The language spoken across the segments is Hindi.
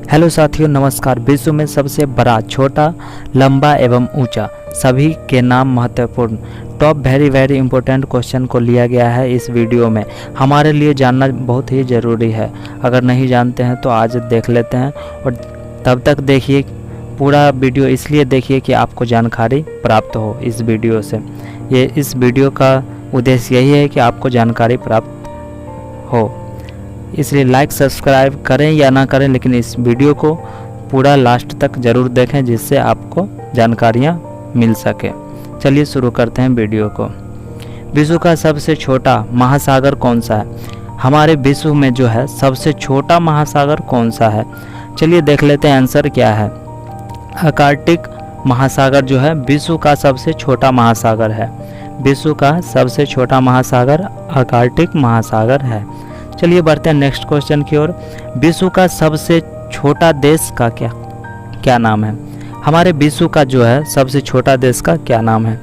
हेलो साथियों, नमस्कार। विश्व में सबसे बड़ा, छोटा, लंबा एवं ऊंचा, सभी के नाम महत्वपूर्ण टॉप वेरी इंपॉर्टेंट क्वेश्चन को लिया गया है इस वीडियो में। हमारे लिए जानना बहुत ही ज़रूरी है। अगर नहीं जानते हैं तो आज देख लेते हैं और तब तक देखिए पूरा वीडियो, इसलिए देखिए कि आपको जानकारी प्राप्त हो इस वीडियो से। इस वीडियो का उद्देश्य यही है कि आपको जानकारी प्राप्त हो, इसलिए लाइक सब्सक्राइब करें या ना करें, लेकिन इस वीडियो को पूरा लास्ट तक ज़रूर देखें जिससे आपको जानकारियाँ मिल सके। चलिए शुरू करते हैं वीडियो को। विश्व का सबसे छोटा महासागर कौन सा है? हमारे विश्व में जो है सबसे छोटा महासागर कौन सा है? चलिए देख लेते हैं आंसर क्या है। आर्कटिक महासागर जो है विश्व का सबसे छोटा महासागर है। विश्व का सबसे छोटा महासागर आर्कटिक महासागर है। चलिए बढ़ते हैं नेक्स्ट क्वेश्चन की ओर। विश्व का सबसे छोटा देश का क्या नाम है? हमारे विश्व का जो है सबसे छोटा देश का क्या नाम है?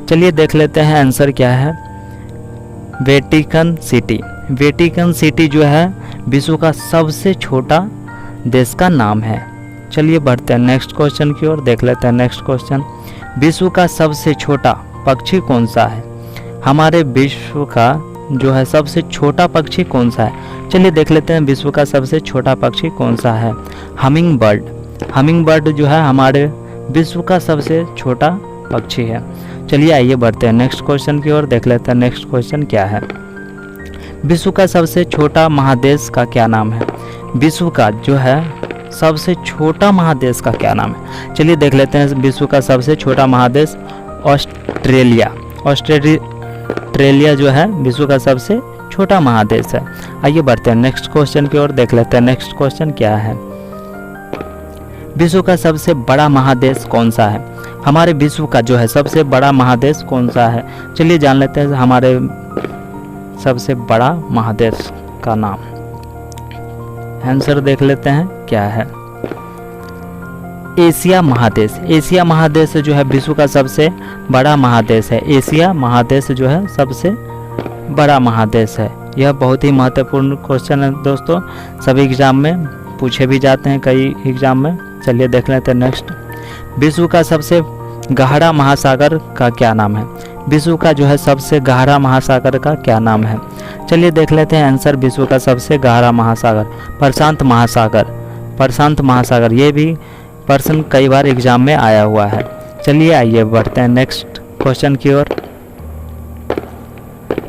चलिए देख लेते हैं आंसर क्या है। Vatican city. वेटिकन सिटी जो है विश्व का सबसे छोटा देश का नाम है। चलिए बढ़ते हैं नेक्स्ट क्वेश्चन की ओर, देख लेते हैं नेक्स्ट क्वेश्चन। विश्व का सबसे छोटा पक्षी कौन सा है? हमारे विश्व का जो है सबसे छोटा पक्षी कौन सा है? चलिए देख लेते हैं विश्व का सबसे छोटा पक्षी कौन सा है। Humming bird. हमिंग बर्ड जो है हमारे विश्व का सबसे छोटा पक्षी है। चलिए आइए बढ़ते हैं नेक्स्ट क्वेश्चन की ओर, देख लेते हैं नेक्स्ट क्वेश्चन क्या है। विश्व का सबसे छोटा महादेश का क्या नाम है? विश्व का जो है सबसे छोटा महादेश का क्या नाम है? चलिए देख लेते हैं विश्व का सबसे छोटा महादेश ऑस्ट्रेलिया। ऑस्ट्रेलिया जो है विश्व का सबसे छोटा महादेश है। आइए बढ़ते हैं नेक्स्ट क्वेश्चन की ओर, देख लेते हैं नेक्स्ट क्वेश्चन क्या है। विश्व का सबसे बड़ा महादेश कौन सा है? हमारे विश्व का जो है सबसे बड़ा महादेश कौन सा है? चलिए जान लेते हैं हमारे सबसे बड़ा महादेश का नाम। आंसर देख लेते हैं क्या है। एशिया महादेश। एशिया महादेश जो है विश्व का सबसे बड़ा महादेश है। एशिया महादेश जो है सबसे बड़ा महादेश है। यह बहुत ही महत्वपूर्ण क्वेश्चन है दोस्तों, सभी एग्जाम में पूछे भी जाते हैं कई एग्जाम में। चलिए देख लेते हैं नेक्स्ट। विश्व का सबसे गहरा महासागर का क्या नाम है? विश्व का जो है सबसे गहरा महासागर का क्या नाम है? चलिए देख लेते हैं आंसर। विश्व का सबसे गहरा महासागर प्रशांत महासागर। प्रशांत महासागर, ये भी प्रश्न कई बार एग्जाम में आया हुआ है। चलिए आइए बढ़ते हैं नेक्स्ट क्वेश्चन की ओर।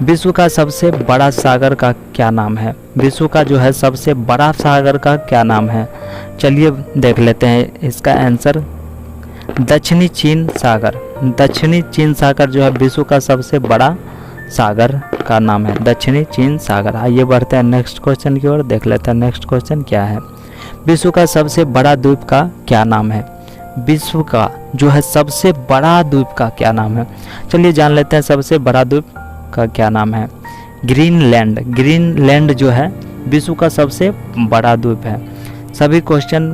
विश्व का सबसे बड़ा सागर का क्या नाम है? विश्व का जो है सबसे बड़ा सागर का क्या नाम है? चलिए देख लेते हैं इसका आंसर। दक्षिणी चीन सागर। दक्षिणी चीन सागर जो है विश्व का सबसे बड़ा सागर का नाम है, दक्षिणी चीन सागर। आइए बढ़ते हैं नेक्स्ट क्वेश्चन की ओर, देख लेते हैं नेक्स्ट क्वेश्चन क्या है। विश्व का सबसे बड़ा द्वीप का क्या नाम है? विश्व का जो है सबसे बड़ा द्वीप का क्या नाम है? चलिए जान लेते हैं सबसे बड़ा द्वीप का क्या नाम है। ग्रीनलैंड। ग्रीनलैंड जो है विश्व का सबसे बड़ा द्वीप है। सभी क्वेश्चन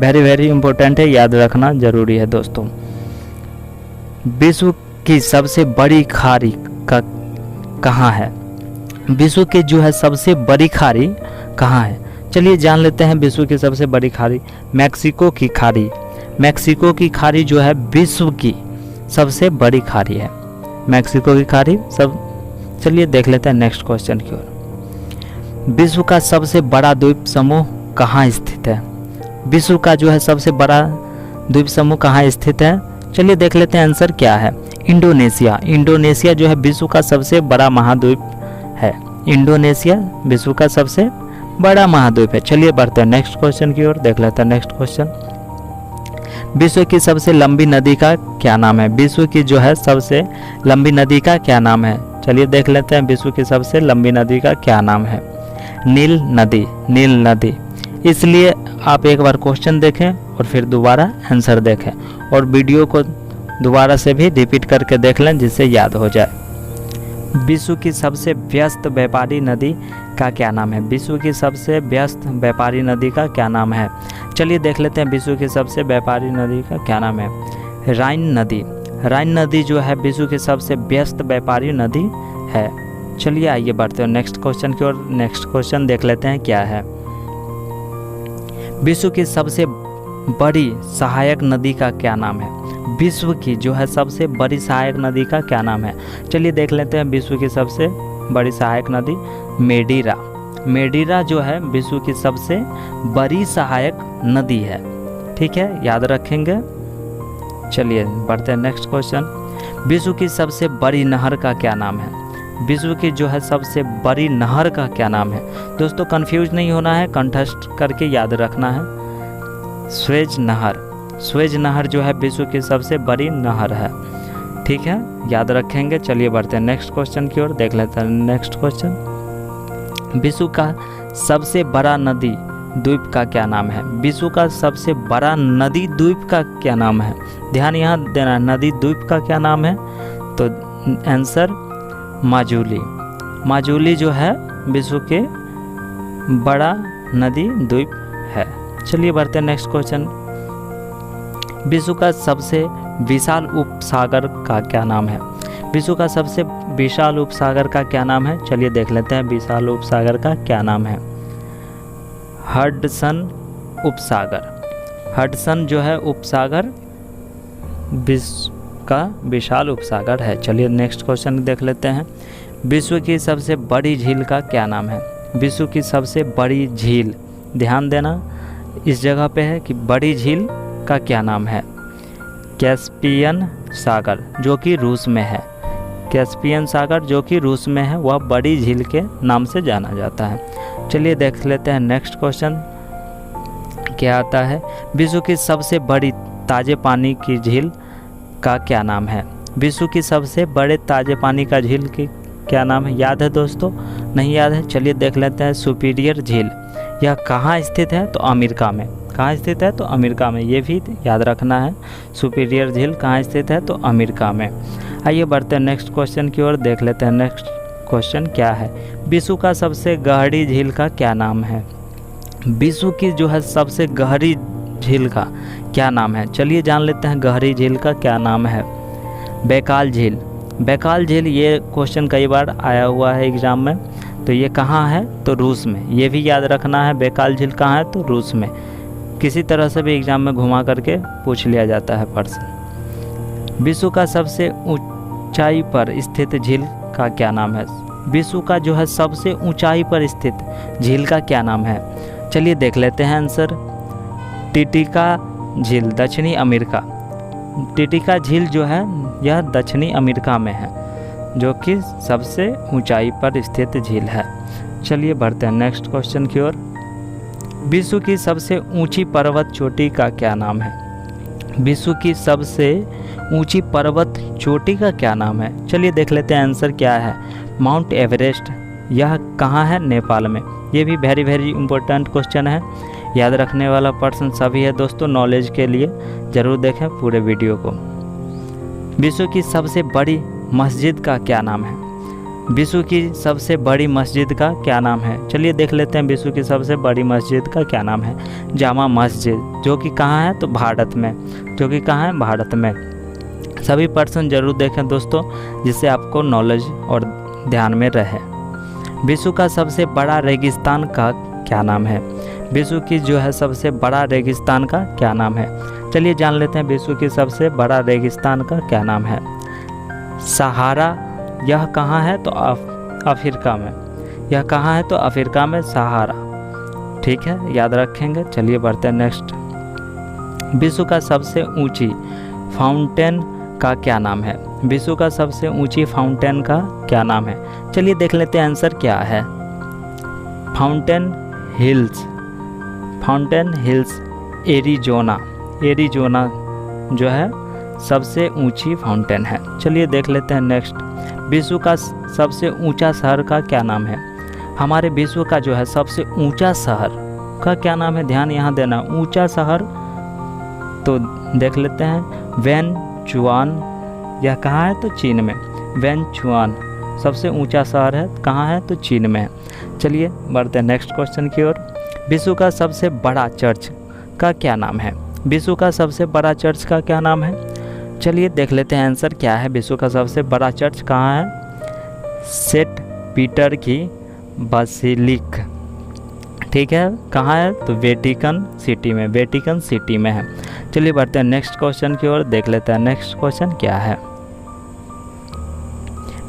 वेरी इंपॉर्टेंट है, याद रखना जरूरी है दोस्तों। विश्व की सबसे बड़ी खाड़ी का कहाँ है? विश्व की जो है सबसे बड़ी खाड़ी कहाँ है? चलिए जान लेते हैं विश्व की सबसे बड़ी खाड़ी। मैक्सिको की खाड़ी। मैक्सिको की खाड़ी जो है विश्व की सबसे बड़ी खाड़ी है, मैक्सिको की खाड़ी सब। चलिए देख लेते हैं नेक्स्ट क्वेश्चन की ओर। विश्व का सबसे बड़ा द्वीप समूह कहाँ स्थित है? विश्व का जो है सबसे बड़ा द्वीप समूह कहाँ स्थित है? चलिए देख लेते हैं आंसर क्या है। इंडोनेशिया। इंडोनेशिया जो है विश्व का सबसे बड़ा महाद्वीप है। इंडोनेशिया विश्व का सबसे बड़ा महाद्वीप है। चलिए बढ़ते हैं नेक्स्ट क्वेश्चन की ओर, देख लेते हैं नेक्स्ट क्वेश्चन। विश्व की सबसे लंबी नदी का क्या नाम है? विश्व की जो है सबसे लंबी नदी का क्या नाम है? चलिए देख लेते हैं विश्व की सबसे लंबी नदी का क्या नाम है। नील नदी। नील नदी। इसलिए आप एक बार क्वेश्चन देखें और फिर दोबारा आंसर देखें, और वीडियो को दोबारा से भी रिपीट करके देख लें जिससे याद हो जाए। विश्व की सबसे व्यस्त व्यापारी नदी का क्या नाम है? विश्व की सबसे व्यस्त व्यापारी नदी का क्या नाम है? चलिए देख लेते हैं विश्व की सबसे व्यापारी नदी का क्या नाम है। राइन नदी। राइन नदी जो है विश्व की सबसे व्यस्त व्यापारी नदी है। चलिए आइए बढ़ते हैं नेक्स्ट क्वेश्चन की ओर। नेक्स्ट क्वेश्चन देख लेते हैं क्या है। विश्व की सबसे बड़ी सहायक नदी का क्या नाम है? विश्व की जो है सबसे बड़ी सहायक नदी का क्या नाम है? चलिए देख लेते हैं विश्व की सबसे बड़ी सहायक नदी मेडीरा। मेडीरा जो है विश्व की सबसे बड़ी सहायक नदी है। ठीक है, याद रखेंगे। चलिए बढ़ते हैं नेक्स्ट क्वेश्चन। विश्व की सबसे बड़ी नहर का क्या नाम है? विश्व की जो है सबसे बड़ी नहर का क्या नाम है? दोस्तों कंफ्यूज नहीं होना है, कंठस्थ करके याद रखना है। स्वेज नहर। स्वेज नहर जो है विश्व की सबसे बड़ी नहर है। ठीक है, याद रखेंगे। चलिए बढ़ते हैं नेक्स्ट क्वेश्चन की ओर, देख लेते हैं नेक्स्ट क्वेश्चन। विश्व का सबसे बड़ा नदी द्वीप का क्या नाम है? विश्व का सबसे बड़ा नदी द्वीप का क्या नाम है? ध्यान यहाँ देना, नदी द्वीप का क्या नाम है? तो आंसर माजुली। माजुली जो है विश्व के बड़ा नदी द्वीप है। चलिए बढ़ते हैं नेक्स्ट क्वेश्चन। विश्व का सबसे विशाल उपसागर का क्या नाम है? विश्व का सबसे विशाल उपसागर का क्या नाम है? चलिए देख लेते हैं विशाल उपसागर का क्या नाम है। हडसन उपसागर। हडसन जो है उपसागर विश्व का विशाल उपसागर है। चलिए नेक्स्ट क्वेश्चन देख लेते हैं। विश्व की सबसे बड़ी झील का क्या नाम है? विश्व की सबसे बड़ी झील, ध्यान देना इस जगह पे है कि बड़ी झील का क्या नाम है? कैस्पियन सागर जो कि रूस में है। कैस्पियन सागर जो कि रूस में है वह बड़ी झील के नाम से जाना जाता है। चलिए देख लेते हैं नेक्स्ट क्वेश्चन क्या आता है। विश्व की सबसे बड़ी ताजे पानी की झील का क्या नाम है? विश्व की सबसे बड़े ताजे पानी का झील की क्या नाम है? याद है दोस्तों? नहीं याद है? चलिए देख लेते हैं। सुपीरियर झील। यह कहाँ स्थित है? तो अमेरिका में। कहाँ स्थित है? तो अमेरिका में। ये भी याद रखना है। सुपीरियर झील कहाँ स्थित है? तो अमेरिका में। आइए बढ़ते हैं नेक्स्ट क्वेश्चन की ओर, देख लेते हैं नेक्स्ट क्वेश्चन क्या है। विश्व का सबसे गहरी झील का क्या नाम है? विश्व की जो है सबसे गहरी झील का क्या नाम है? चलिए जान लेते हैं गहरी झील का क्या नाम है। बैकाल झील। बैकाल झील, ये क्वेश्चन कई बार आया हुआ है एग्जाम में। तो ये कहाँ है? तो रूस में। ये भी याद रखना है, बैकाल झील कहाँ है? तो रूस में। किसी तरह से भी एग्जाम में घुमा करके पूछ लिया जाता है प्रश्न। विश्व का सबसे ऊंचाई पर स्थित झील का क्या नाम है? विश्व का जो है सबसे ऊंचाई पर स्थित झील का क्या नाम है? चलिए देख लेते हैं आंसर। टिटिका झील, दक्षिणी अमेरिका। टिटिका झील जो है यह दक्षिणी अमेरिका में है, जो कि सबसे ऊंचाई पर स्थित झील है। चलिए बढ़ते हैं नेक्स्ट क्वेश्चन की ओर। विश्व की सबसे ऊंची पर्वत चोटी का क्या नाम है? विश्व की सबसे ऊंची पर्वत चोटी का क्या नाम है? चलिए देख लेते हैं आंसर क्या है। Mount Everest. यह कहाँ है? नेपाल में। ये भी वेरी इम्पोर्टेंट क्वेश्चन है, याद रखने वाला प्रश्न सभी है दोस्तों। नॉलेज के लिए ज़रूर देखें पूरे वीडियो को। विश्व की सबसे बड़ी मस्जिद का क्या नाम है? विश्व की सबसे बड़ी मस्जिद का क्या नाम है? चलिए देख लेते हैं विश्व की सबसे बड़ी मस्जिद का क्या नाम है। जामा मस्जिद, जो कि कहाँ है? तो भारत में। जो कि कहाँ है? भारत में। सभी प्रश्न जरूर देखें दोस्तों, जिससे आपको नॉलेज और ध्यान में रहे। विश्व का सबसे बड़ा रेगिस्तान का क्या नाम है? विश्व की जो है सबसे बड़ा रेगिस्तान का क्या नाम है? चलिए जान लेते हैं विश्व की सबसे बड़ा रेगिस्तान का क्या नाम है। सहारा। यह कहाँ है? तो अफ्रीका में। यह कहाँ है? तो अफ्रीका में सहारा। ठीक है, याद रखेंगे। चलिए बढ़ते हैं नेक्स्ट। विश्व का सबसे ऊंची फाउंटेन का क्या नाम है? विश्व का सबसे ऊंची फाउंटेन का क्या नाम है? चलिए देख लेते हैं आंसर क्या है। Fountain hills. Fountain hills Arizona. Arizona जो है सबसे ऊंची फाउंटेन है। चलिए देख लेते हैं नेक्स्ट। विश्व का सबसे ऊंचा शहर का क्या नाम है? हमारे विश्व का जो है सबसे ऊंचा शहर का क्या नाम है? ध्यान यहाँ देना, ऊंचा शहर। तो देख लेते हैं वेनचुआन। यह कहाँ है? तो चीन में। वेनचुआन सबसे ऊंचा शहर है, कहाँ है? तो चीन में है। चलिए बढ़ते हैं नेक्स्ट क्वेश्चन की ओर। विश्व का सबसे बड़ा चर्च का क्या नाम है? विश्व का सबसे बड़ा चर्च का क्या नाम है? चलिए देख लेते हैं आंसर क्या है। विश्व का सबसे बड़ा चर्च कहाँ है? सेंट पीटर की बसिलिक। ठीक है, कहाँ है तो वेटिकन सिटी में, वेटिकन सिटी में है। चलिए बढ़ते हैं नेक्स्ट क्वेश्चन की ओर, देख लेते हैं नेक्स्ट क्वेश्चन क्या है।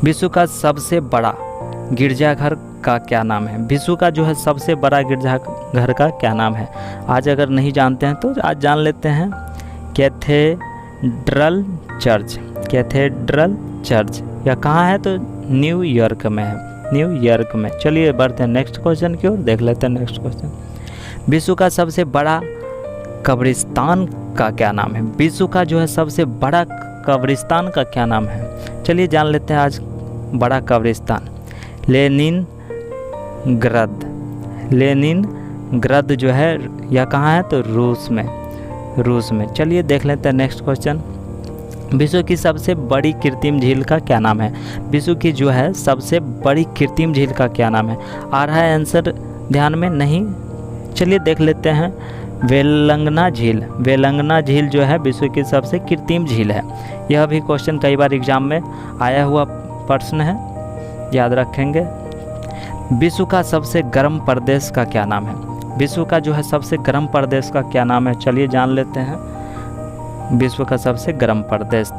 विश्व का सबसे बड़ा गिरजाघर का क्या नाम है? विश्व का जो है सबसे बड़ा गिरजाघर का क्या नाम है? आज अगर नहीं जानते हैं तो आज जान लेते हैं, कैथेड्रल चर्च। कैथेड्रल चर्च यह कहाँ है तो न्यूयॉर्क में है, न्यूयॉर्क में। चलिए बढ़ते हैं नेक्स्ट क्वेश्चन की ओर, देख लेते हैं नेक्स्ट क्वेश्चन। विश्व का सबसे बड़ा कब्रिस्तान का क्या नाम है? विश्व का जो है सबसे बड़ा कब्रिस्तान का क्या नाम है? चलिए जान लेते हैं आज बड़ा कब्रिस्तान, लेनिनग्राद। लेनिनग्राद जो है यह कहाँ है तो रूस में, रूस में। चलिए देख लेते हैं नेक्स्ट क्वेश्चन। विश्व की सबसे बड़ी कृत्रिम झील का क्या नाम है? विश्व की जो है सबसे बड़ी कृत्रिम झील का क्या नाम है? आ रहा है आंसर ध्यान में नहीं? चलिए देख लेते हैं, वेलंगना झील। वेलंगना झील जो है विश्व की सबसे कृत्रिम झील है। यह भी क्वेश्चन कई बार एग्जाम में आया हुआ प्रश्न है, याद रखेंगे। विश्व का सबसे गर्म प्रदेश का क्या नाम है? विश्व का जो है सबसे गर्म प्रदेश का क्या नाम है? चलिए जान लेते हैं विश्व का सबसे गर्म प्रदेश।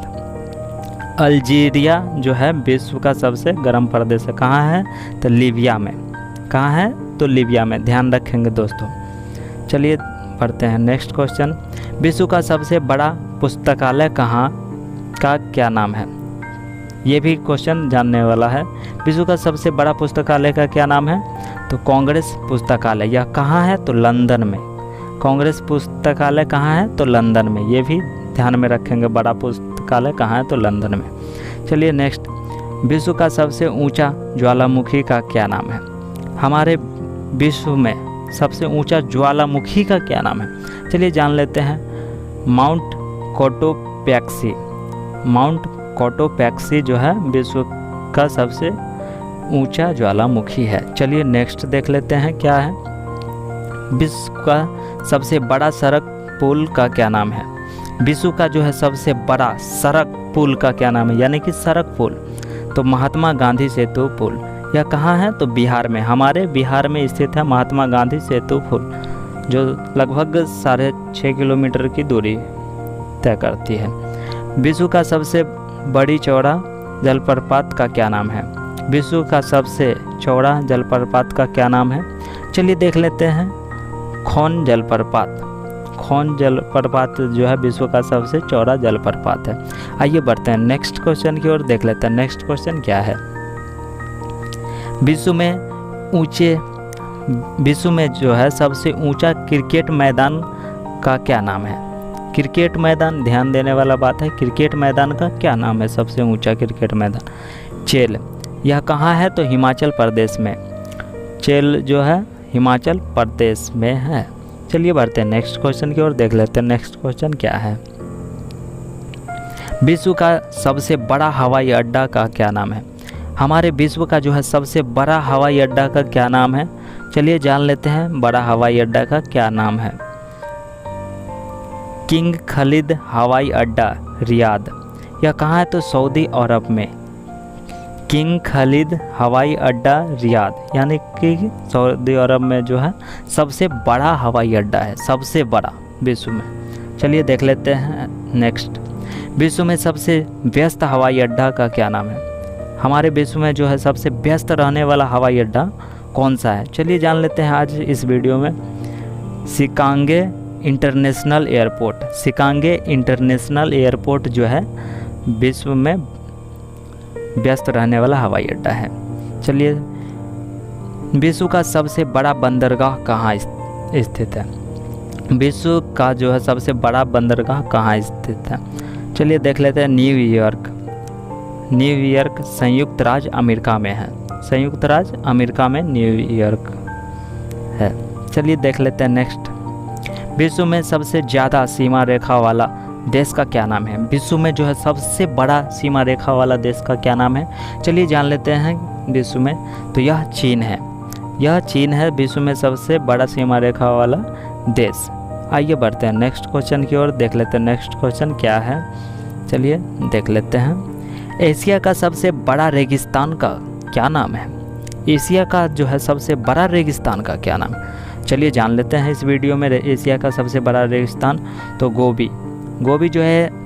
अल्जीरिया जो है विश्व का सबसे गर्म प्रदेश है। कहाँ है तो लीबिया में। कहाँ है तो लीबिया में, ध्यान रखेंगे दोस्तों। चलिए पढ़ते हैं नेक्स्ट क्वेश्चन। विश्व का सबसे बड़ा पुस्तकालय कहाँ का क्या नाम है? ये भी क्वेश्चन जानने वाला है। विश्व का सबसे बड़ा पुस्तकालय का क्या नाम है तो कांग्रेस पुस्तकालय। यह कहाँ है तो लंदन में। कांग्रेस पुस्तकालय कहाँ है तो लंदन में। ये भी ध्यान में रखेंगे, बड़ा पुस्तकालय कहाँ है तो लंदन में। चलिए नेक्स्ट, विश्व का सबसे ऊंचा ज्वालामुखी का क्या नाम है? हमारे विश्व में सबसे ऊंचा ज्वालामुखी का क्या नाम है? चलिए जान लेते हैं, माउंट कोटोपैक्सी। माउंट कोटोपैक्सी जो है विश्व का सबसे ऊंचा ज्वालामुखी है। चलिए नेक्स्ट देख लेते हैं क्या है। विश्व का सबसे बड़ा सड़क पुल का क्या नाम है? विश्व का जो है सबसे बड़ा सड़क पुल का क्या नाम है, यानी कि सड़क पुल तो महात्मा गांधी सेतु पुल। यह कहाँ है तो बिहार में, हमारे बिहार में स्थित है महात्मा गांधी सेतु पुल, जो लगभग 6.5 किलोमीटर की दूरी तय करती है। विश्व का सबसे बड़ी चौड़ा जलप्रपात का क्या नाम है? विश्व का सबसे चौड़ा जलप्रपात का क्या नाम है? चलिए देख लेते हैं, खोन जलप्रपात। खोन जलप्रपात जो है विश्व का सबसे चौड़ा जलप्रपात है। आइए बढ़ते हैं नेक्स्ट क्वेश्चन की ओर, देख लेते हैं नेक्स्ट क्वेश्चन क्या है। विश्व में जो है सबसे ऊंचा क्रिकेट मैदान का क्या नाम है? क्रिकेट मैदान, ध्यान देने वाला बात है, क्रिकेट मैदान का क्या नाम है सबसे ऊंचा क्रिकेट मैदान? चेल। यह कहाँ है तो हिमाचल प्रदेश में। चेल जो है हिमाचल प्रदेश में है। चलिए बढ़ते हैं नेक्स्ट क्वेश्चन की ओर, देख लेते हैं नेक्स्ट क्वेश्चन क्या है। विश्व का सबसे बड़ा हवाई अड्डा का क्या नाम है? हमारे विश्व का जो है सबसे बड़ा हवाई अड्डा का क्या नाम है? चलिए जान लेते हैं बड़ा हवाई अड्डा का क्या नाम है। किंग खालिद हवाई अड्डा रियाद। यह कहाँ है तो सऊदी अरब में। किंग खालिद हवाई अड्डा रियाद, यानी कि सऊदी अरब में जो है सबसे बड़ा हवाई अड्डा है, सबसे बड़ा विश्व में। चलिए देख लेते हैं नेक्स्ट, विश्व में सबसे व्यस्त हवाई अड्डा का क्या नाम है? हमारे विश्व में जो है सबसे व्यस्त रहने वाला हवाई अड्डा कौन सा है? चलिए जान लेते हैं आज इस वीडियो में। शिकांगे इंटरनेशनल एयरपोर्ट। शिकांगे इंटरनेशनल एयरपोर्ट जो है विश्व में व्यस्त रहने वाला हवाई अड्डा है। चलिए, विश्व का सबसे बड़ा बंदरगाह कहाँ स्थित है? विश्व का जो है सबसे बड़ा बंदरगाह कहाँ स्थित है? चलिए देख लेते हैं, न्यूयॉर्क। न्यूयॉर्क संयुक्त राज्य अमेरिका में है। संयुक्त राज्य अमेरिका में न्यूयॉर्क है। चलिए देख लेते हैं नेक्स्ट, विश्व में सबसे ज़्यादा सीमा रेखा वाला देश का क्या नाम है? विश्व में जो है सबसे बड़ा सीमा रेखा वाला देश का क्या नाम है? चलिए जान लेते हैं विश्व में, तो यह चीन है। यह चीन है विश्व में सबसे बड़ा सीमा रेखा वाला देश। आइए बढ़ते हैं नेक्स्ट क्वेश्चन की ओर, देख लेते हैं नेक्स्ट क्वेश्चन क्या है। चलिए देख लेते हैं, एशिया का सबसे बड़ा रेगिस्तान का क्या नाम है? एशिया का जो है सबसे बड़ा रेगिस्तान का क्या नाम है? चलिए जान लेते हैं इस वीडियो में एशिया का सबसे बड़ा रेगिस्तान। तो गोबी जो है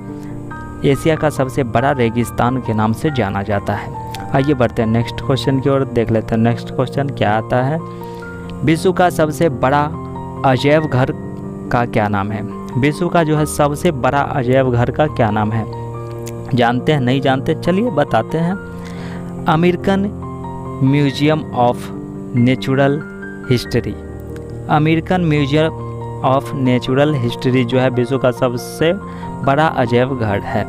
एशिया का सबसे बड़ा रेगिस्तान के नाम से जाना जाता है। आइए बढ़ते हैं नेक्स्ट क्वेश्चन की ओर, देख लेते हैं नेक्स्ट क्वेश्चन क्या आता है। विश्व का सबसे बड़ा अजैव घर का क्या नाम है? विश्व का जो है सबसे बड़ा अजैव घर का क्या नाम है? जानते हैं, नहीं जानते? चलिए बताते हैं। American museum of natural history. American museum of natural history जो है विश्व का सबसे बड़ा अजैव घर है।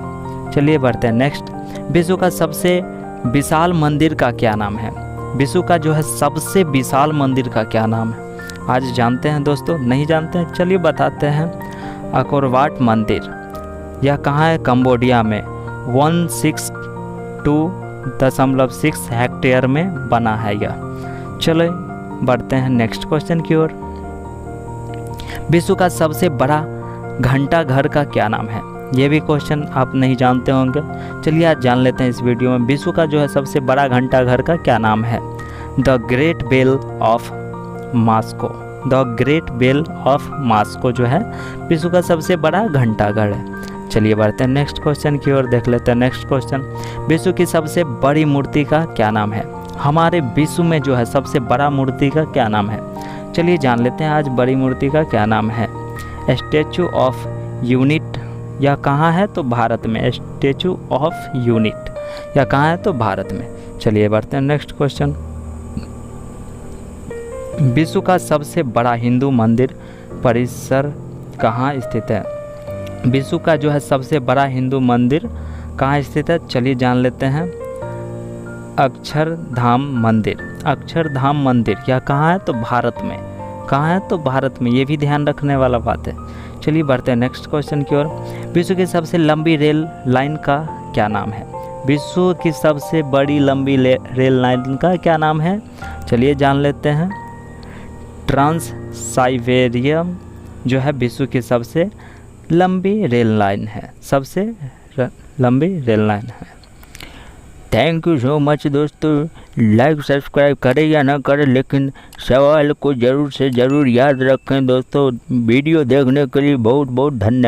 चलिए बढ़ते हैं नेक्स्ट। विश्व का सबसे विशाल मंदिर का क्या नाम है? विश्व का जो है सबसे विशाल मंदिर का क्या नाम है? आज जानते हैं दोस्तों, नहीं जानते हैं? चलिए बताते हैं। अकोरवाट मंदिर, यह कहाँ है? कंबोडिया में 162.6 हेक्टेयर में बना है यह। चलो बढ़ते हैं नेक्स्ट क्वेश्चन की ओर। विश्व का सबसे बड़ा घंटा घर का क्या नाम है? ये भी क्वेश्चन आप नहीं जानते होंगे। चलिए आज जान लेते हैं इस वीडियो में। विश्व का जो है सबसे बड़ा घंटा घर का क्या नाम है? The great bell of Moscow. The great bell of Moscow जो है विश्व का सबसे बड़ा घंटा घर है। चलिए बढ़ते हैं नेक्स्ट क्वेश्चन की ओर, देख लेते हैं नेक्स्ट क्वेश्चन। विश्व की सबसे बड़ी मूर्ति का क्या नाम है? हमारे विश्व में जो है सबसे बड़ा मूर्ति का क्या नाम है? चलिए जान लेते हैं आज बड़ी मूर्ति का क्या नाम है। स्टैचू ऑफ यूनिट, यह कहाँ है? तो भारत में। स्टैचू ऑफ यूनिट यह कहाँ है? तो भारत में। चलिए बढ़ते हैं नेक्स्ट क्वेश्चन। विश्व का सबसे बड़ा हिंदू मंदिर परिसर कहाँ स्थित है? विश्व का जो है सबसे बड़ा हिंदू मंदिर कहाँ स्थित है? चलिए जान लेते हैं। अक्षरधाम मंदिर। अक्षरधाम मंदिर यह कहाँ है? तो भारत में। कहाँ है? तो भारत में। ये भी ध्यान रखने वाला बात है। चलिए बढ़ते हैं नेक्स्ट क्वेश्चन की ओर। विश्व की सबसे लंबी रेल लाइन का क्या नाम है? विश्व की सबसे बड़ी लंबी रेल लाइन का क्या नाम है? चलिए जान लेते हैं। ट्रांस साइबेरियन जो है विश्व की सबसे लंबी रेल लाइन है, सबसे लंबी रेल लाइन है। थैंक यू सो मच दोस्तों। लाइक सब्सक्राइब करें या ना करें, लेकिन सवाल को ज़रूर से ज़रूर याद रखें दोस्तों। वीडियो देखने के लिए बहुत बहुत धन्यवाद।